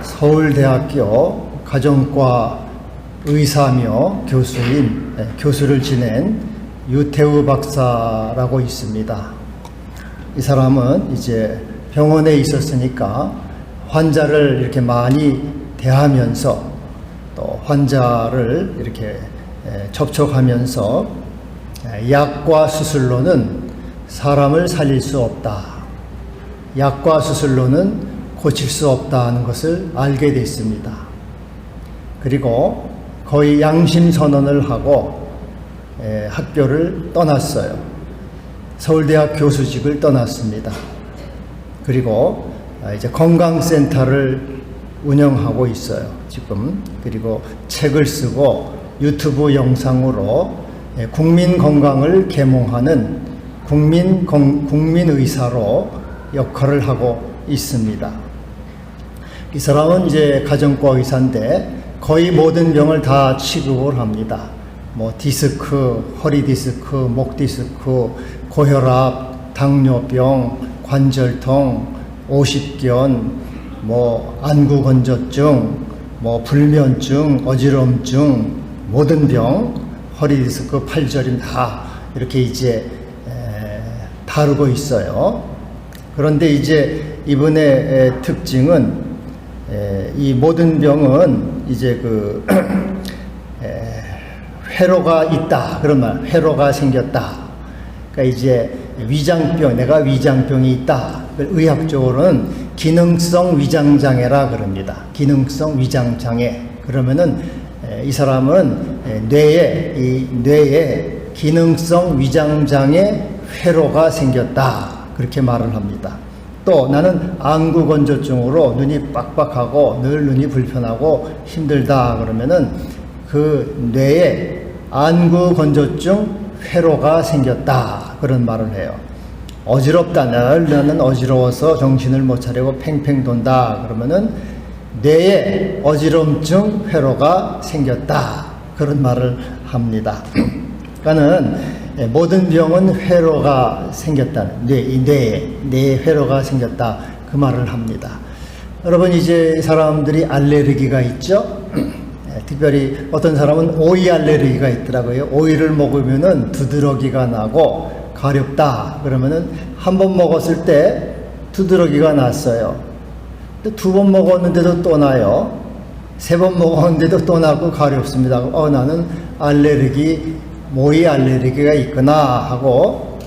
서울대학교 가정과 의사며 교수를 지낸 유태우 박사라고 있습니다. 이 사람은 이제 병원에 있었으니까 환자를 이렇게 많이 대하면서 또 환자를 이렇게 접촉하면서 약과 수술로는 사람을 살릴 수 없다. 약과 수술로는 고칠 수 없다는 것을 알게 됐습니다. 그리고 거의 양심선언을 하고 학교를 떠났어요. 서울대학 교수직을 떠났습니다. 그리고 이제 건강센터를 운영하고 있어요, 지금. 그리고 책을 쓰고 유튜브 영상으로 국민 건강을 계몽하는 국민의사로 역할을 하고 있습니다. 이 사람은 이제 가정과 의사인데 거의 모든 병을 다 취급을 합니다. 뭐 디스크, 허리 디스크, 목 디스크, 고혈압, 당뇨병, 관절통, 오십견, 뭐 안구건조증, 뭐 불면증, 어지럼증, 모든 병, 허리 디스크, 팔저림 다 이렇게 이제 다루고 있어요. 그런데 이제 이분의 특징은 이 모든 병은 이제 그 회로가 있다, 그런 말, 회로가 생겼다. 그러니까 이제 위장병, 내가 위장병이 있다. 의학적으로는 기능성 위장장애라 그럽니다. 기능성 위장장애. 그러면은 이 사람은 뇌에 기능성 위장장애 회로가 생겼다. 그렇게 말을 합니다. 또 나는 안구건조증으로 눈이 빡빡하고 늘 눈이 불편하고 힘들다 그러면은 그 뇌에 안구건조증 회로가 생겼다. 그런 말을 해요. 어지럽다. 나는 어지러워서 정신을 못 차리고 팽팽 돈다. 그러면은 뇌에 어지럼증 회로가 생겼다. 그런 말을 합니다. 그러니까는 모든 병은 회로가 생겼다는, 뇌에 회로가 생겼다. 그 말을 합니다. 여러분, 이제 사람들이 알레르기가 있죠? 특별히 어떤 사람은 오이 알레르기가 있더라고요. 오이를 먹으면은 두드러기가 나고 가렵다. 그러면은 한 번 먹었을 때 두드러기가 났어요. 두 번 먹었는데도 또 나요. 세 번 먹었는데도 또 나고 가렵습니다. 나는 오이 알레르기가 있구나 하고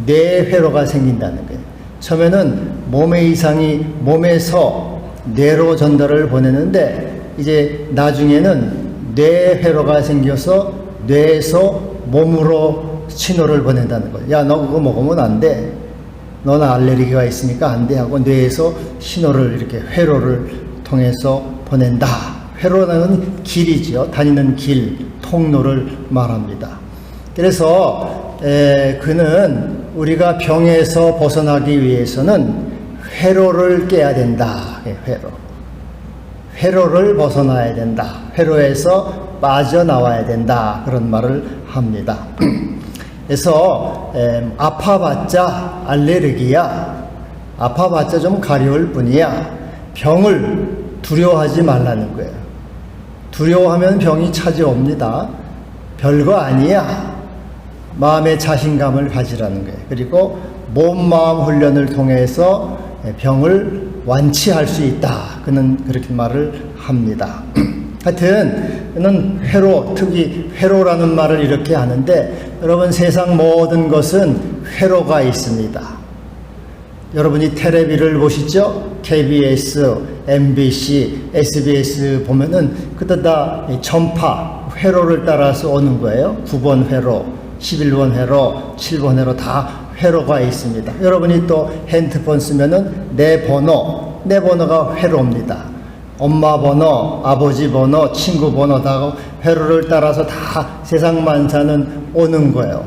뇌회로가 생긴다는 거예요. 처음에는 몸의 이상이 몸에서 뇌로 전달을 보내는데 이제 나중에는 뇌회로가 생겨서 뇌에서 몸으로 신호를 보낸다는 거예요. 야, 너 그거 먹으면 안 돼. 너는 알레르기가 있으니까 안 돼 하고 뇌에서 신호를 이렇게 회로를 통해서 보낸다. 회로라는 길이죠. 다니는 길, 통로를 말합니다. 그래서 그는 우리가 병에서 벗어나기 위해서는 회로를 깨야 된다. 회로를 벗어나야 된다. 회로에서 빠져나와야 된다. 그런 말을 합니다. 그래서 아파봤자 알레르기야. 아파봤자 좀 가려울 뿐이야. 병을 두려워하지 말라는 거예요. 두려워하면 병이 찾아옵니다. 별거 아니야. 마음의 자신감을 가지라는 거예요. 그리고 몸, 마음 훈련을 통해서 병을 완치할 수 있다. 그는 그렇게 말을 합니다. 하여튼 그는 특히 회로라는 말을 이렇게 하는데 여러분, 세상 모든 것은 회로가 있습니다. 여러분이 텔레비를 보시죠? KBS, MBC, SBS 보면은 그때 다 전파, 회로를 따라서 오는 거예요. 9번 회로, 11번 회로, 7번 회로 다 회로가 있습니다. 여러분이 또 핸드폰 쓰면은 내 번호가 회로입니다. 엄마 번호, 아버지 번호, 친구 번호 다 회로를 따라서 다 세상 만사는 오는 거예요.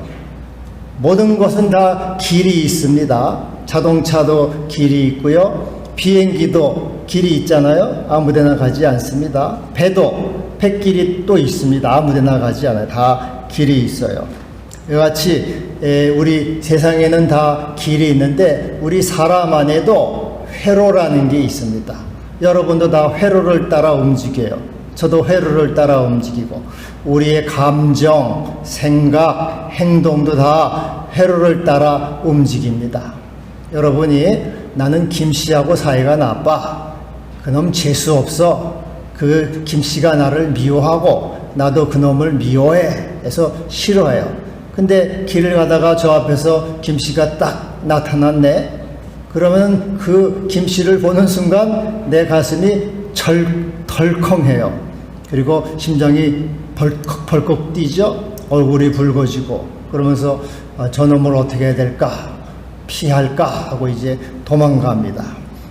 모든 것은 다 길이 있습니다. 자동차도 길이 있고요. 비행기도 길이 있잖아요. 아무데나 가지 않습니다. 배도 뱃길이 또 있습니다. 아무데나 가지 않아요. 다 길이 있어요. 이같이 우리 세상에는 다 길이 있는데 우리 사람 안에도 회로라는 게 있습니다. 여러분도 다 회로를 따라 움직여요. 저도 회로를 따라 움직이고 우리의 감정, 생각, 행동도 다 회로를 따라 움직입니다. 여러분이 나는 김씨하고 사이가 나빠. 그놈 재수없어. 그 김씨가 나를 미워하고 나도 그놈을 미워해. 해서 싫어해요. 근데 길을 가다가 저 앞에서 김씨가 딱 나타났네. 그러면 그 김씨를 보는 순간 내 가슴이 덜컹해요. 그리고 심장이 벌컥 뛰죠. 얼굴이 붉어지고 그러면서 저놈을 어떻게 해야 될까? 피할까? 하고 이제 도망갑니다.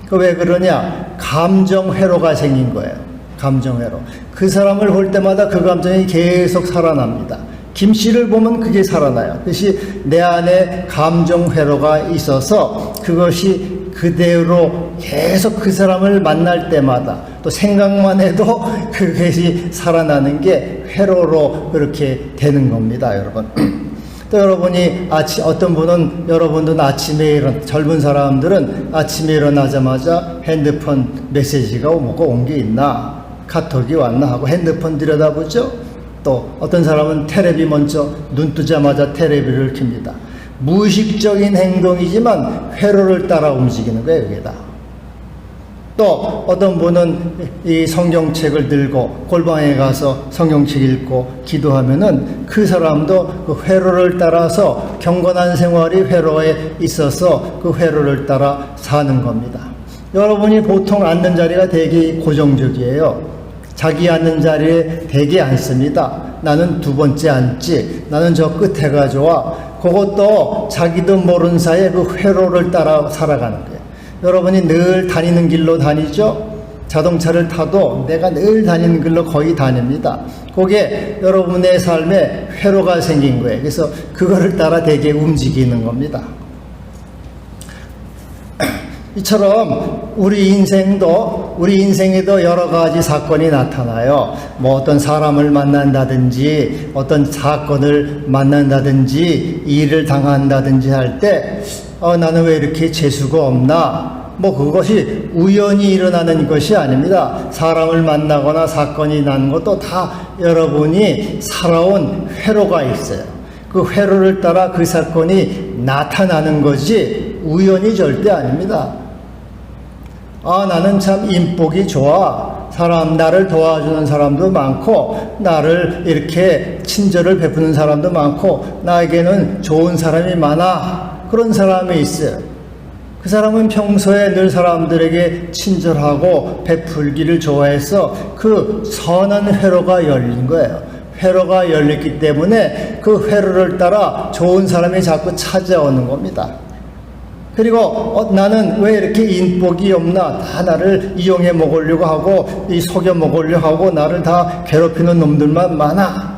그 왜 그러냐? 감정회로가 생긴 거예요. 감정회로. 그 사람을 볼 때마다 그 감정이 계속 살아납니다. 김씨를 보면 그게 살아나요. 그것이 내 안에 감정회로가 있어서 그것이 그대로 계속 그 사람을 만날 때마다 또 생각만 해도 그것이 살아나는 게 회로로 그렇게 되는 겁니다, 여러분. 또 여러분이 어떤 분은 여러분도 아침에 젊은 사람들은 아침에 일어나자마자 핸드폰 메시지가 뭐가 온 게 있나, 카톡이 왔나 하고 핸드폰 들여다보죠. 또 어떤 사람은 테레비 먼저 눈 뜨자마자 테레비를 켭니다. 무의식적인 행동이지만 회로를 따라 움직이는 거예요, 이게 다. 또 어떤 분은 이 성경책을 들고 골방에 가서 성경책 읽고 기도하면은 그 사람도 그 회로를 따라서 경건한 생활이 회로에 있어서 그 회로를 따라 사는 겁니다. 여러분이 보통 앉는 자리가 되게 고정적이에요. 자기 앉는 자리에 되게 앉습니다. 나는 두 번째 앉지. 나는 저 끝에가 좋아. 그것도 자기도 모르는 사이에 그 회로를 따라 살아가는 거예요. 여러분이 늘 다니는 길로 다니죠? 자동차를 타도 내가 늘 다니는 길로 거의 다닙니다. 그게 여러분의 삶에 회로가 생긴 거예요. 그래서 그거를 따라 되게 움직이는 겁니다. 이처럼 우리 인생에도 여러 가지 사건이 나타나요. 뭐 어떤 사람을 만난다든지 어떤 사건을 만난다든지 일을 당한다든지 할 때 나는 왜 이렇게 재수가 없나? 뭐 그것이 우연히 일어나는 것이 아닙니다. 사람을 만나거나 사건이 난 것도 다 여러분이 살아온 회로가 있어요. 그 회로를 따라 그 사건이 나타나는 거지 우연이 절대 아닙니다. 나는 참 인복이 좋아. 나를 도와주는 사람도 많고, 나를 이렇게 친절을 베푸는 사람도 많고, 나에게는 좋은 사람이 많아. 그런 사람이 있어요. 그 사람은 평소에 늘 사람들에게 친절하고 베풀기를 좋아해서 그 선한 회로가 열린 거예요. 회로가 열렸기 때문에 그 회로를 따라 좋은 사람이 자꾸 찾아오는 겁니다. 그리고 나는 왜 이렇게 인복이 없나? 다 나를 이용해 먹으려고 하고 속여 먹으려고 하고 나를 다 괴롭히는 놈들만 많아.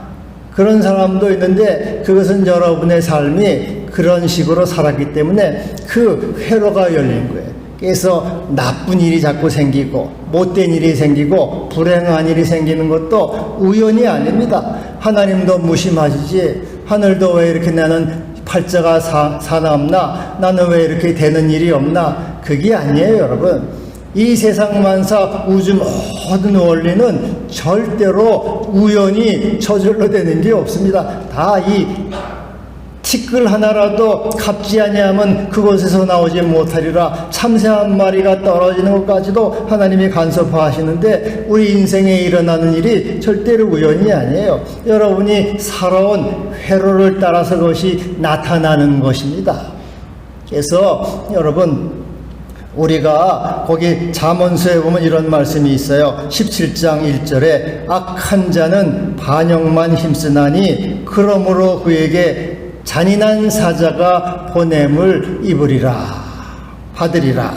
그런 사람도 있는데 그것은 여러분의 삶이 그런 식으로 살았기 때문에 그 회로가 열린 거예요. 그래서 나쁜 일이 자꾸 생기고 못된 일이 생기고 불행한 일이 생기는 것도 우연이 아닙니다. 하나님도 무심하시지. 하늘도 왜 이렇게 나는 팔자가 사나없나? 나는 왜 이렇게 되는 일이 없나? 그게 아니에요, 여러분. 이 세상 만사 우주 모든 원리는 절대로 우연히 저절로 되는 게 없습니다. 다 이 티끌 하나라도 갚지 아니하면 그곳에서 나오지 못하리라. 참새 한 마리가 떨어지는 것까지도 하나님이 간섭하시는데 우리 인생에 일어나는 일이 절대로 우연이 아니에요. 여러분이 살아온 회로를 따라서 그것이 나타나는 것입니다. 그래서 여러분 우리가 거기 잠언서에 보면 이런 말씀이 있어요. 17장 1절에 악한 자는 반역만 힘쓰나니 그러므로 그에게 잔인한 사자가 보냄을 받으리라.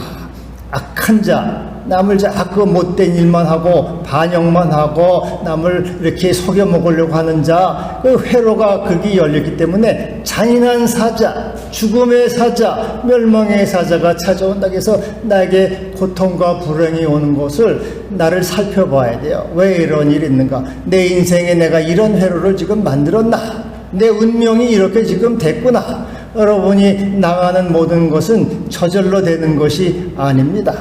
악한 자, 남을 자꾸 못된 일만 하고 반역만 하고 남을 이렇게 속여 먹으려고 하는 자, 그 회로가 거기 열렸기 때문에 잔인한 사자, 죽음의 사자, 멸망의 사자가 찾아온다 해서 나에게 고통과 불행이 오는 것을 나를 살펴봐야 돼요. 왜 이런 일이 있는가? 내 인생에 내가 이런 회로를 지금 만들었나? 내 운명이 이렇게 지금 됐구나. 여러분이 나가는 모든 것은 저절로 되는 것이 아닙니다.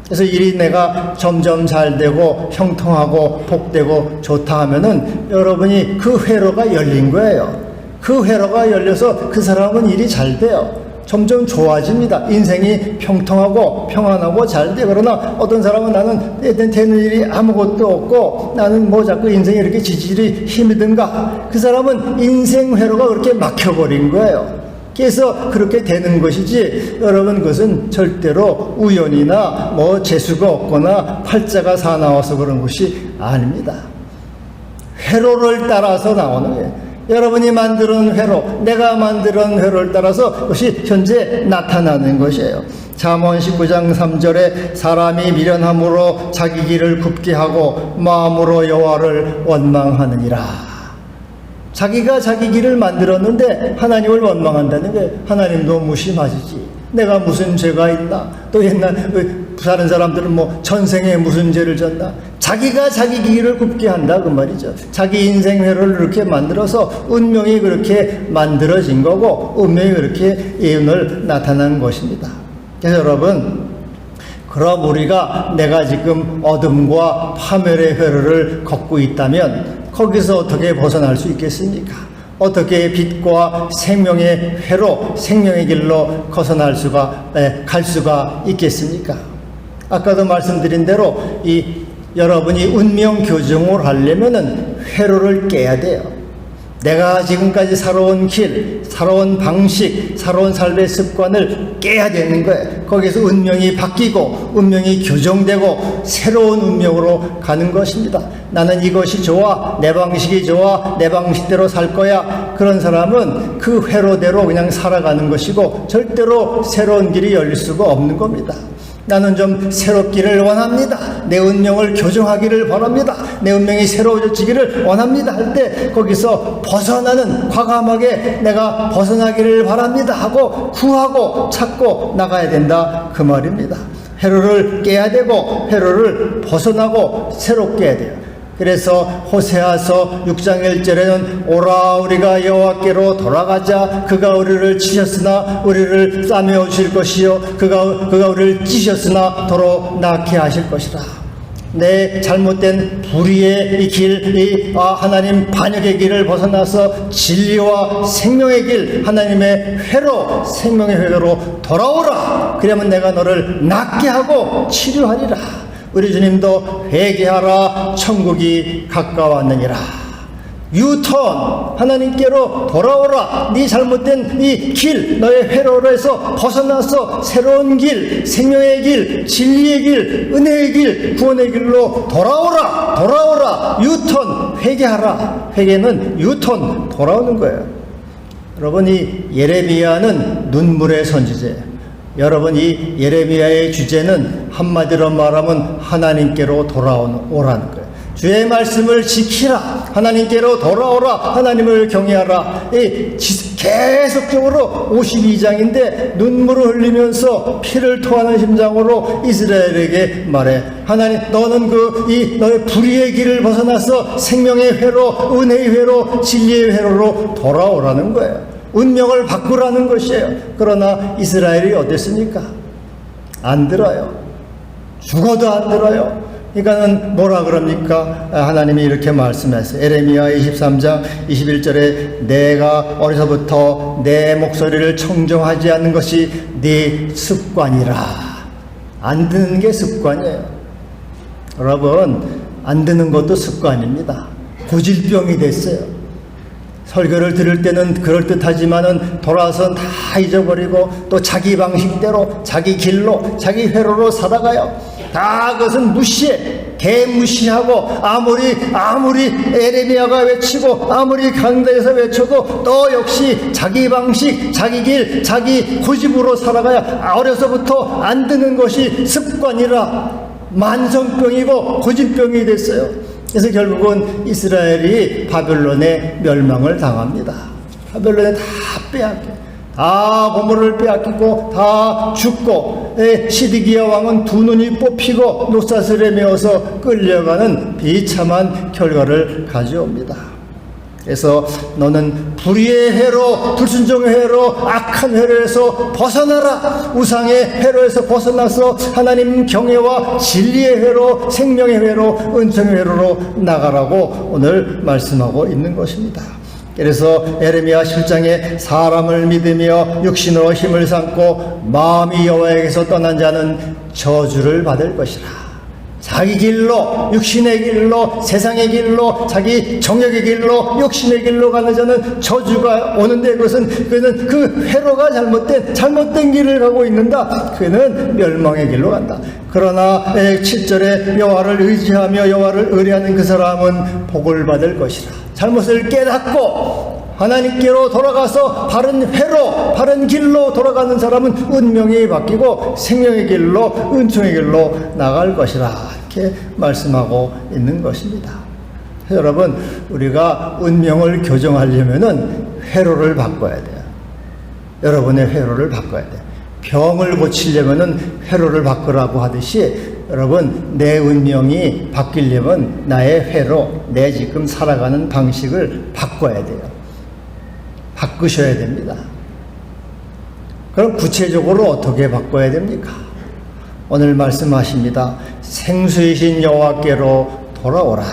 그래서 일이 내가 점점 잘 되고 형통하고 복되고 좋다 하면은 여러분이 그 회로가 열린 거예요. 그 회로가 열려서 그 사람은 일이 잘 돼요. 점점 좋아집니다. 인생이 평통하고 평안하고 잘 돼. 그러나 어떤 사람은 나는 되는 일이 아무것도 없고 나는 뭐 자꾸 인생이 이렇게 지질이 힘이 든가. 그 사람은 인생 회로가 그렇게 막혀버린 거예요. 그래서 그렇게 되는 것이지 여러분 그것은 절대로 우연이나 뭐 재수가 없거나 팔자가 사나워서 그런 것이 아닙니다. 회로를 따라서 나오는 거예요. 여러분이 만들어놓은 회로, 내가 만들어놓은 회로를 따라서 그것이 현재 나타나는 것이에요. 잠언 19장 3절에 사람이 미련함으로 자기 길을 굽게 하고 마음으로 여호와를 원망하느니라. 자기가 자기 길을 만들었는데 하나님을 원망한다는 게 하나님도 무심하시지. 내가 무슨 죄가 있나? 또 옛날 다른 사람들은 뭐 전생에 무슨 죄를 졌나? 자기가 자기 길을 굽게 한다 그 말이죠. 자기 인생 회로를 이렇게 만들어서 운명이 그렇게 만들어진 거고 운명이 그렇게 예언을 나타난 것입니다. 그래서 여러분, 그럼 우리가 내가 지금 어둠과 파멸의 회로를 걷고 있다면 거기서 어떻게 벗어날 수 있겠습니까? 어떻게 빛과 생명의 회로, 생명의 길로 갈 수가 있겠습니까? 아까도 말씀드린 대로 여러분이 운명 교정을 하려면은 회로를 깨야 돼요. 내가 지금까지 살아온 길, 살아온 방식, 살아온 삶의 습관을 깨야 되는 거예요. 거기서 운명이 바뀌고 운명이 교정되고 새로운 운명으로 가는 것입니다. 나는 이것이 좋아, 내 방식이 좋아, 내 방식대로 살 거야. 그런 사람은 그 회로대로 그냥 살아가는 것이고 절대로 새로운 길이 열릴 수가 없는 겁니다. 나는 좀 새롭기를 원합니다. 내 운명을 교정하기를 바랍니다. 내 운명이 새로워지기를 원합니다. 할 때 거기서 벗어나는, 과감하게 내가 벗어나기를 바랍니다 하고 구하고 찾고 나가야 된다 그 말입니다. 회로를 깨야 되고 회로를 벗어나고 새롭게 해야 돼요. 그래서 호세아서 6장 1절에는 오라 우리가 여호와께로 돌아가자. 그가 우리를 치셨으나 우리를 싸매어 주실 것이요 그가 우리를 찌셨으나 도로 낫게 하실 것이라. 내 잘못된 불의의 이 길, 하나님 반역의 길을 벗어나서 진리와 생명의 길, 하나님의 회로, 생명의 회로로 돌아오라. 그러면 내가 너를 낫게 하고 치료하리라. 우리 주님도 회개하라 천국이 가까웠느니라. 유턴, 하나님께로 돌아오라. 네 잘못된 이 길, 너의 회로에서 벗어나서 새로운 길, 생명의 길, 진리의 길, 은혜의 길, 구원의 길로 돌아오라. 유턴, 회개하라. 회개는 유턴, 돌아오는 거예요. 여러분이 예레미야는 눈물의 선지자예요. 여러분 이 예레미야의 주제는 한마디로 말하면 하나님께로 돌아오라는 거예요. 주의 말씀을 지키라. 하나님께로 돌아오라. 하나님을 경외하라. 계속적으로 52장인데 눈물을 흘리면서 피를 토하는 심장으로 이스라엘에게 말해. 하나님, 너는 너의 불의의 길을 벗어나서 생명의 회로, 은혜의 회로, 진리의 회로로 돌아오라는 거예요. 운명을 바꾸라는 것이에요. 그러나 이스라엘이 어땠습니까? 안 들어요. 죽어도 안 들어요. 그러니까는 뭐라 그럽니까? 하나님이 이렇게 말씀하세요. 에레미야 23장 21절에 내가 어려서부터 내 목소리를 청정하지 않는 것이 네 습관이라. 안 듣는 게 습관이에요. 여러분, 안 듣는 것도 습관입니다. 고질병이 됐어요. 설교를 들을 때는 그럴듯하지만은 돌아서 다 잊어버리고 또 자기 방식대로 자기 길로 자기 회로로 살아가요. 다 그것은 무시해. 개무시하고 아무리 에레미야가 외치고 아무리 강단에서 외쳐도 또 역시 자기 방식, 자기 길, 자기 고집으로 살아가야 어려서부터 안 듣는 것이 습관이라 만성병이고 고집병이 됐어요. 그래서 결국은 이스라엘이 바벨론의 멸망을 당합니다. 바벨론에 다 빼앗겨. 다 보물을 빼앗기고 다 죽고 시드기야 왕은 두 눈이 뽑히고 노사슬에 메어서 끌려가는 비참한 결과를 가져옵니다. 그래서 너는 불의의 회로, 불순종의 회로, 악한 회로에서 벗어나라. 우상의 회로에서 벗어나서 하나님 경외와 진리의 회로, 생명의 회로, 은총의 회로로 나가라고 오늘 말씀하고 있는 것입니다. 그래서 에레미야 7장에 사람을 믿으며 육신으로 힘을 삼고 마음이 여호와에게서 떠난 자는 저주를 받을 것이라. 자기 길로, 육신의 길로, 세상의 길로, 자기 정욕의 길로, 욕심의 길로 가는 자는 저주가 오는데 그는 그 회로가 잘못된 길을 가고 있는다. 그는 멸망의 길로 간다. 그러나 7절에 여호와를 의지하며 여호와를 의뢰하는 그 사람은 복을 받을 것이라. 잘못을 깨닫고 하나님께로 돌아가서 바른 회로, 바른 길로 돌아가는 사람은 운명이 바뀌고 생명의 길로, 은총의 길로 나갈 것이라. 이렇게 말씀하고 있는 것입니다. 여러분, 우리가 운명을 교정하려면은 회로를 바꿔야 돼요. 여러분의 회로를 바꿔야 돼요. 병을 고치려면은 회로를 바꾸라고 하듯이 여러분, 내 운명이 바뀌려면 나의 회로, 내 지금 살아가는 방식을 바꿔야 돼요. 바꾸셔야 됩니다. 그럼 구체적으로 어떻게 바꿔야 됩니까? 오늘 말씀하십니다. 생수이신 여호와께로 돌아오라.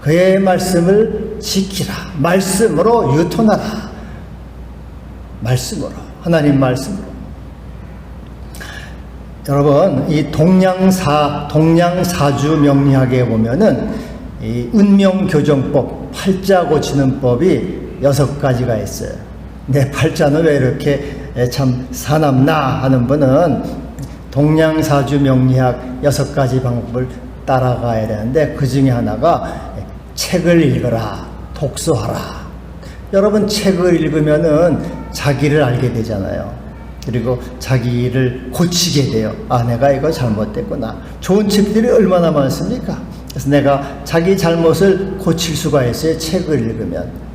그의 말씀을 지키라. 말씀으로 유통하라. 말씀으로, 하나님 말씀으로. 여러분, 이 동양사주 명리학에 보면은 이 운명교정법, 팔자 고치는 법이 6가지가 있어요. 내 팔자는 왜 이렇게 참 사납나 하는 분은 동양사주 명리학 6가지 방법을 따라가야 되는데 그 중에 하나가 책을 읽어라, 독서하라. 여러분, 책을 읽으면은 자기를 알게 되잖아요. 그리고 자기를 고치게 돼요. 아, 내가 이거 잘못됐구나. 좋은 책들이 얼마나 많습니까? 그래서 내가 자기 잘못을 고칠 수가 있어요. 책을 읽으면.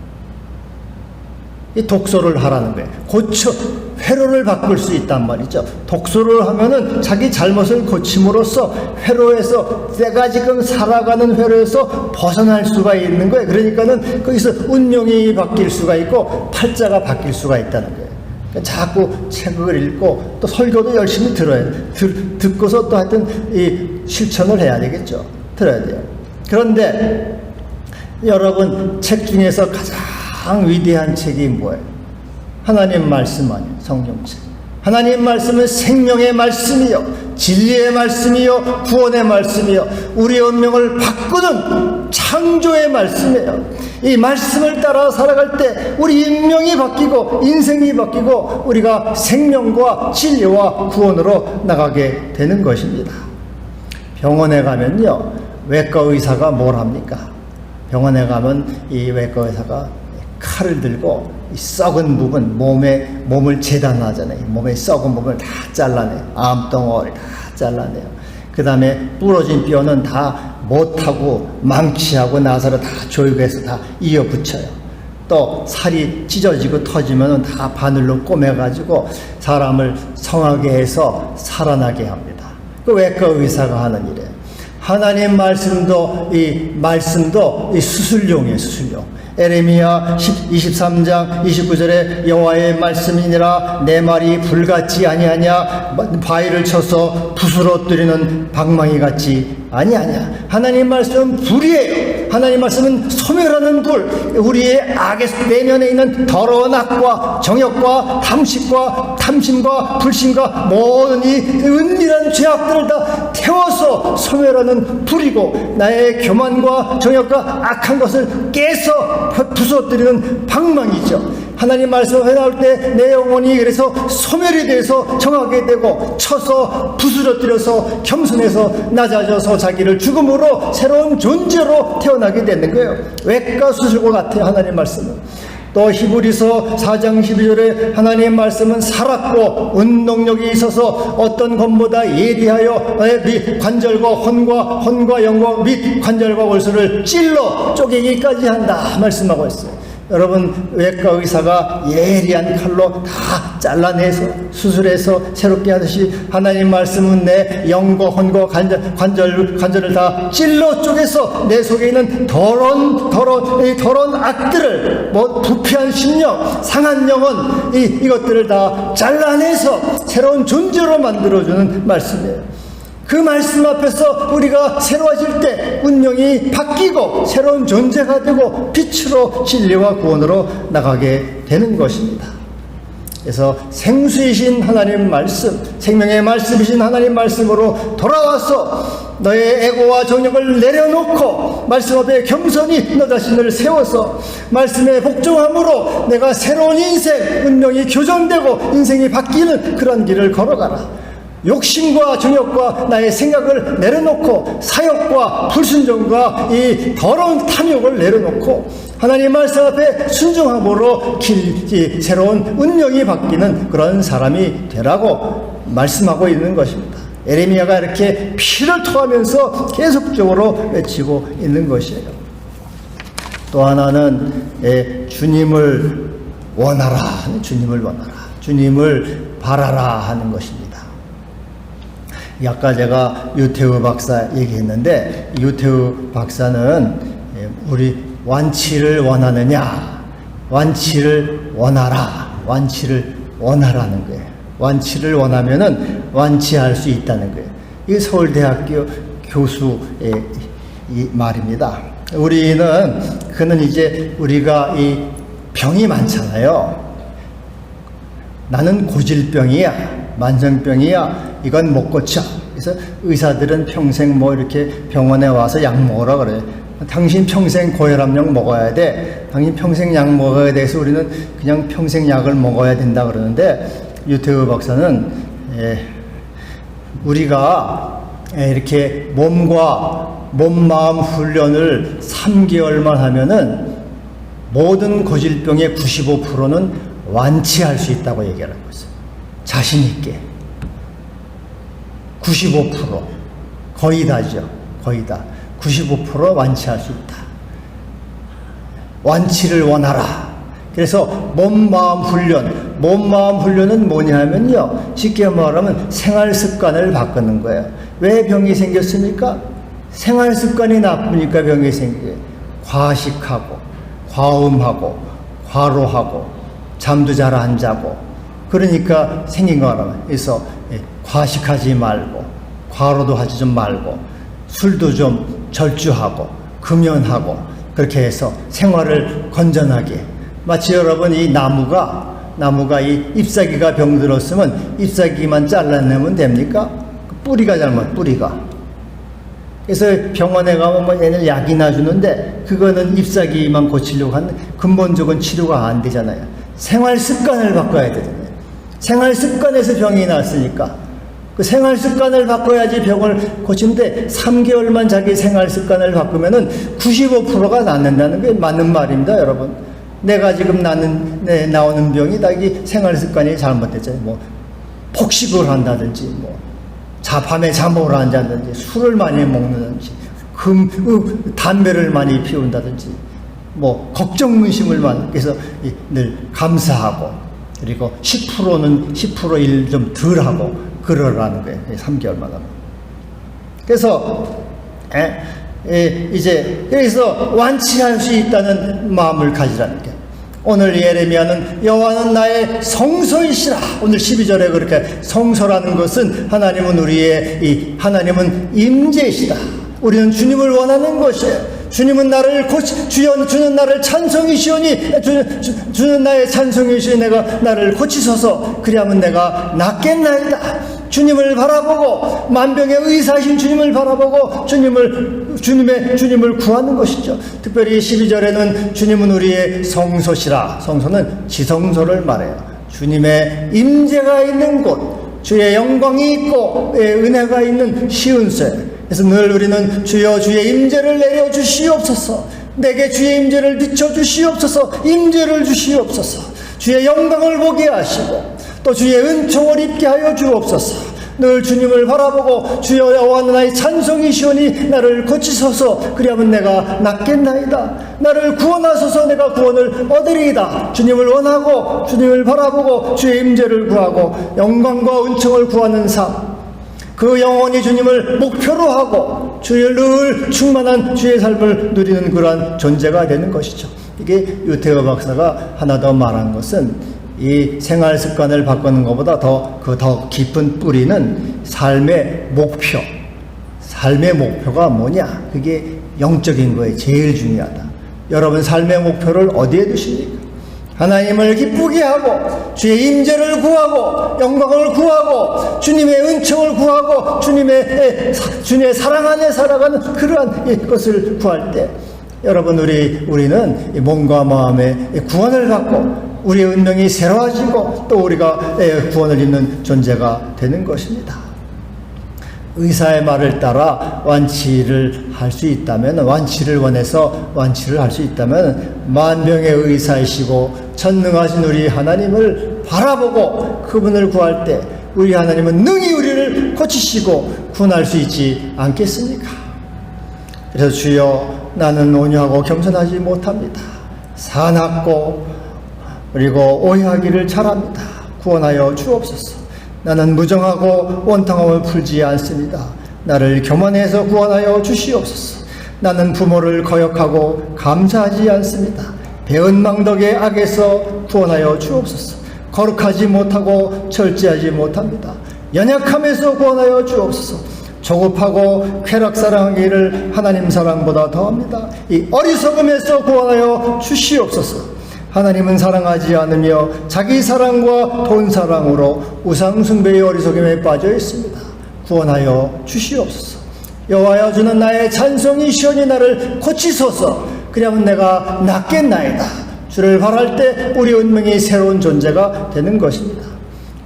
이 독서를 하라는 거예요. 회로를 바꿀 수 있단 말이죠. 독서를 하면은 자기 잘못을 고침으로써 회로에서, 내가 지금 살아가는 회로에서 벗어날 수가 있는 거예요. 그러니까는 거기서 운명이 바뀔 수가 있고 팔자가 바뀔 수가 있다는 거예요. 그러니까 자꾸 책을 읽고 또 설교도 열심히 들어야 돼요. 듣고서 또 하여튼 이 실천을 해야 되겠죠. 들어야 돼요. 그런데 여러분, 책 중에서 가장 위대한 책이 뭐예요? 하나님 말씀 아니에요. 성경책. 하나님 말씀은 생명의 말씀이요, 진리의 말씀이요, 구원의 말씀이요, 우리의 운명을 바꾸는 창조의 말씀이에요. 이 말씀을 따라 살아갈 때 우리 인명이 바뀌고 인생이 바뀌고 우리가 생명과 진리와 구원으로 나가게 되는 것입니다. 병원에 가면요, 외과 의사가 뭘 합니까? 병원에 가면 이 외과 의사가 칼을 들고 이 썩은 부분, 몸을 재단하잖아요. 몸에 썩은 부분을 다 잘라내요. 암덩어리 다 잘라내요. 그 다음에 부러진 뼈는 다 못하고 망치하고 나사로 다 조이고해서 다 이어 붙여요. 또 살이 찢어지고 터지면 다 바늘로 꼬매가지고 사람을 성하게 해서 살아나게 합니다. 그 외과 의사가 하는 일이에요. 하나님 말씀도 이 수술용이에요. 수술용. 에레미야 23장 29절에 여호와의 말씀이니라 내 말이 불같지 아니하냐, 바위를 쳐서 부스러뜨리는 방망이 같지 아니하냐. 하나님 말씀은 불이에요. 하나님 말씀은 소멸하는 불. 우리의 악의 내면에 있는 더러운 악과 정욕과 탐식과 탐심과 불신과 모든 이 은밀한 죄악들을 다 태워서 소멸하는 불이고, 나의 교만과 정욕과 악한 것을 깨서 부서뜨리는 방망이죠. 하나님 말씀을 해나올 때 내 영혼이 그래서 소멸이 돼서 정하게 되고, 쳐서 부스러뜨려서 겸손해서 낮아져서 자기를 죽음으로 새로운 존재로 태어나게 되는 거예요. 외과 수술과 같아요, 하나님 말씀은. 또 히브리서 4장 12절에 하나님의 말씀은 살았고 운동력이 있어서 어떤 것보다 예리하여 및 관절과 혼과 영과 및 관절과 골수를 찔러 쪼개기까지 한다 말씀하고 있어요. 여러분, 외과 의사가 예리한 칼로 다 잘라내서 수술해서 새롭게 하듯이 하나님 말씀은 내 영과 혼과 관절을 다 찔러 쪼개서 내 속에 있는 더러운 악들을, 부패한 심령, 상한 영혼, 이것들을 다 잘라내서 새로운 존재로 만들어주는 말씀이에요. 그 말씀 앞에서 우리가 새로워질 때 운명이 바뀌고 새로운 존재가 되고 빛으로 진리와 구원으로 나가게 되는 것입니다. 그래서 생수이신 하나님 말씀, 생명의 말씀이신 하나님 말씀으로 돌아와서 너의 애고와 정욕을 내려놓고 말씀 앞에 겸손히 너 자신을 세워서 말씀에 복종함으로 내가 새로운 인생, 운명이 교정되고 인생이 바뀌는 그런 길을 걸어가라. 욕심과 정욕과 나의 생각을 내려놓고 사욕과 불순종과 이 더러운 탐욕을 내려놓고 하나님 말씀 앞에 순종함으로 새로운 운명이 바뀌는 그런 사람이 되라고 말씀하고 있는 것입니다. 에레미야가 이렇게 피를 토하면서 계속적으로 외치고 있는 것이에요. 또 하나는 주님을 원하라, 주님을 바라라 하는 것입니다. 아까 제가 유태우 박사 얘기했는데, 유태우 박사는 우리 완치를 원하느냐, 완치를 원하라는 거예요. 완치를 원하면은 완치할 수 있다는 거예요. 이게 서울대학교 교수의 이 말입니다. 그는 이제 우리가 이 병이 많잖아요. 나는 고질병이야, 만성병이야, 이건 못 고쳐. 그래서 의사들은 평생 이렇게 병원에 와서 약 먹으라 그래요. 당신 평생 고혈압약 먹어야 돼. 당신 평생 약 먹어야 돼서 우리는 그냥 평생 약을 먹어야 된다 그러는데, 유태우 박사는 우리가 이렇게 몸, 마음 훈련을 3개월만 하면은 모든 고질병의 95%는 완치할 수 있다고 얘기하는 거죠. 자신 있게. 95%. 거의 다죠. 거의 다. 95% 완치할 수 있다. 완치를 원하라. 그래서 몸, 마음 훈련은 뭐냐 하면요, 쉽게 말하면 생활 습관을 바꾸는 거예요. 왜 병이 생겼습니까? 생활 습관이 나쁘니까 병이 생겨요. 과식하고, 과음하고, 과로하고, 잠도 잘 안 자고, 그러니까 생긴 거라면. 그래서 과식하지 말고, 과로도 하지 좀 말고, 술도 좀 절주하고, 금연하고, 그렇게 해서 생활을 건전하게. 마치 여러분, 이 나무가 이 잎사귀가 병들었으면 잎사귀만 잘라내면 됩니까? 뿌리가 뿌리가. 그래서 병원에 가면 얘는 약이나 주는데, 그거는 잎사귀만 고치려고 하는 근본적인 치료가 안 되잖아요. 생활 습관을 바꿔야 되잖아요. 생활 습관에서 병이 났으니까 그 생활 습관을 바꿔야지 병을 고치는데, 3개월만 자기 생활 습관을 바꾸면은 95%가 낫는다는 게 맞는 말입니다, 여러분. 내가 지금 나오는 병이 다 이 생활 습관이 잘못됐잖아요. 폭식을 한다든지, 밤에 잠을 안 자든지, 술을 많이 먹는다든지, 담배를 많이 피운다든지, 걱정문심을 많이, 그래서 늘 감사하고, 그리고 10% 일 좀 덜 하고, 그러라는 거예요. 3개월만 하면. 그래서, 그래서 완치할 수 있다는 마음을 가지라는 게. 오늘 예레미야는 여호와는 나의 성소이시라. 오늘 12절에 그렇게 성소라는 것은 하나님은 임재이시다. 우리는 주님을 원하는 것이에요. 주님은 주는 나를 찬송이시오니, 주는 나의 찬송이시오니 내가 나를 고치소서. 그리하면 내가 낫겠나이다. 주님을 바라보고, 만병의 의사이신 주님을 바라보고 주님을 구하는 것이죠. 특별히 12절에는 주님은 우리의 성소시라. 성소는 지성소를 말해요. 주님의 임재가 있는 곳, 주의 영광이 있고 은혜가 있는 시은쇠. 그래서 늘 우리는 주여 주의 임재를 내려주시옵소서, 내게 주의 임재를 비춰주시옵소서, 임재를 주시옵소서, 주의 영광을 보게 하시고 또 주의 은총을 입게 하여 주옵소서. 늘 주님을 바라보고 주여 여호와 나의 찬송이시오니 나를 고치소서. 그리하면 내가 낫겠나이다. 나를 구원하소서. 내가 구원을 얻으리이다. 주님을 원하고 주님을 바라보고 주의 임재를 구하고 영광과 은총을 구하는 삶, 그 영원히 주님을 목표로 하고 주를 늘 충만한 주의 삶을 누리는 그러한 존재가 되는 것이죠. 이게 유태여 박사가 하나 더 말한 것은 이 생활 습관을 바꾸는 것보다 더 깊은 뿌리는 삶의 목표. 삶의 목표가 뭐냐? 그게 영적인 거예요. 제일 중요하다. 여러분 삶의 목표를 어디에 두십니까? 하나님을 기쁘게 하고 주의 임재를 구하고 영광을 구하고 주님의 은총을 구하고 주님의 사랑 안에 살아가는 그러한 것을 구할 때 여러분 우리는 몸과 마음의 구원을 받고 우리의 운명이 새로워지고 또 우리가 구원을 입는 존재가 되는 것입니다. 의사의 말을 따라 완치를 할 수 있다면, 완치를 원해서 완치를 할 수 있다면 만병의 의사이시고 전능하신 우리 하나님을 바라보고 그분을 구할 때 우리 하나님은 능히 우리를 고치시고 구원할 수 있지 않겠습니까? 그래서 주여 나는 온유하고 겸손하지 못합니다. 사납고 그리고 오해하기를 잘합니다. 구원하여 주옵소서. 나는 무정하고 원탕함을 풀지 않습니다. 나를 교만해서 구원하여 주시옵소서. 나는 부모를 거역하고 감사하지 않습니다. 배은 망덕의 악에서 구원하여 주옵소서. 거룩하지 못하고 절제하지 못합니다. 연약함에서 구원하여 주옵소서. 조급하고 쾌락 사랑하기를 하나님 사랑보다 더합니다. 이 어리석음에서 구원하여 주시옵소서. 하나님은 사랑하지 않으며 자기 사랑과 돈 사랑으로 우상 숭배의 어리석음에 빠져 있습니다. 구원하여 주시옵소서. 여호와여 주는 나의 찬송이시오니 나를 고치소서. 그러면 내가 낫겠나이다. 주를 바랄 때 우리 운명이 새로운 존재가 되는 것입니다.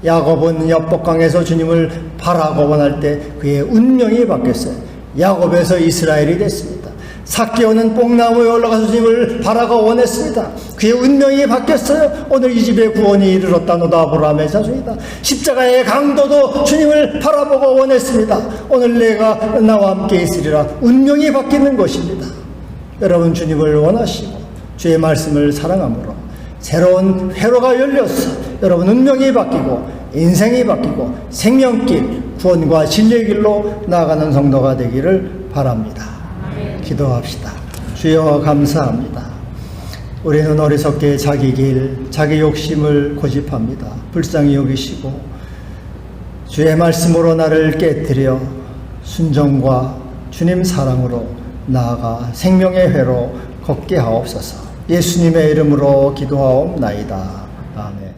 야곱은 엽복강에서 주님을 바라고 원할 때 그의 운명이 바뀌었어요. 야곱에서 이스라엘이 됐습니다. 삭개오는 뽕나무에 올라가서 주님을 바라고 원했습니다. 그의 운명이 바뀌었어요. 오늘 이 집에 구원이 이르렀다노다 아브라함의 자손이다. 십자가의 강도도 주님을 바라보고 원했습니다. 오늘 내가 나와 함께 있으리라. 운명이 바뀌는 것입니다. 여러분 주님을 원하시고 주의 말씀을 사랑함으로 새로운 회로가 열려서 여러분 운명이 바뀌고 인생이 바뀌고 생명길, 구원과 진리의 길로 나아가는 성도가 되기를 바랍니다. 기도합시다. 주여 감사합니다. 우리는 어리석게 자기 길, 자기 욕심을 고집합니다. 불쌍히 여기시고 주의 말씀으로 나를 깨뜨려 순종과 주님 사랑으로 나아가 생명의 회로 걷게 하옵소서. 예수님의 이름으로 기도하옵나이다. 아멘.